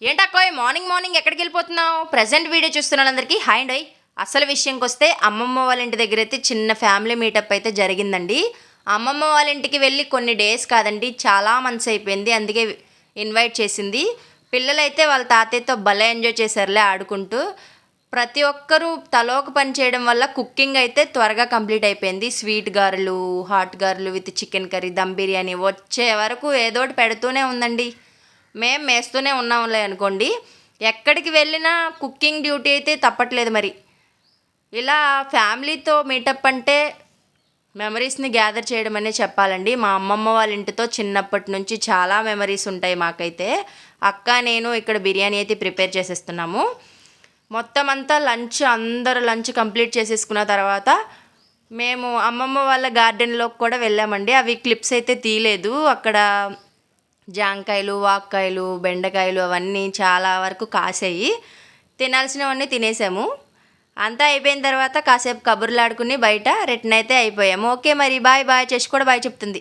ఏంటక్కోయ్ morning morning ఎక్కడికి వెళ్ళిపోతున్నావు? Present video చూస్తున్న వాళ్ళందరికీ హాయ్ అండి. అసలు విషయంకి వస్తే అమ్మమ్మ వాళ్ళ ఇంటి దగ్గర అయితే చిన్న ఫ్యామిలీ మీటప్ అయితే జరిగిందండి. అమ్మమ్మ వాళ్ళ ఇంటికి వెళ్ళి కొన్ని డేస్ కాదండి, చాలా మంత్స్ అయిపోయింది. అందుకే ఇన్వైట్ చేసింది. పిల్లలైతే వాళ్ళ తాతయ్యతో భలే ఎంజాయ్ చేశారులే ఆడుకుంటూ. ప్రతి ఒక్కరూ తలోక పని చేయడం వల్ల కుకింగ్ అయితే త్వరగా కంప్లీట్ అయిపోయింది. స్వీట్ గారెలు, హాట్ గారెలు with chicken curry, dum biryani వచ్చే వరకు ఏదో ఒకటి పెడుతూనే ఉందండి. మేము మేస్తూనే ఉన్నాంలే అనుకోండి. ఎక్కడికి వెళ్ళినా కుకింగ్ డ్యూటీ అయితే తప్పట్లేదు మరి. ఇలా ఫ్యామిలీతో మీటప్ అంటే మెమరీస్ని గ్యాదర్ చేయడం అనే చెప్పాలండి. మా అమ్మమ్మ వాళ్ళ ఇంటితో చిన్నప్పటి నుంచి చాలా మెమరీస్ ఉంటాయి మాకైతే. అక్క నేను ఇక్కడ బిర్యానీ అయితే ప్రిపేర్ చేసేస్తున్నాము. మొత్తం అంతా అందరూ లంచ్ కంప్లీట్ చేసేసుకున్న తర్వాత మేము అమ్మమ్మ వాళ్ళ గార్డెన్లోకి కూడా వెళ్ళామండి. అవి క్లిప్స్ అయితే తీయలేదు. అక్కడ జాంకాయలు, వాక్కాయలు, బెండకాయలు అవన్నీ చాలా వరకు కాసాయి. తినాల్సినవన్నీ తినేసాము. అంతా అయిపోయిన తర్వాత కాసేపు కబుర్లు ఆడుకుని బయట రిటర్న్ అయితే అయిపోయాము. ఓకే మరి బాయ్ బాయ్. చేసి కూడా బాయ్ చెప్తుంది.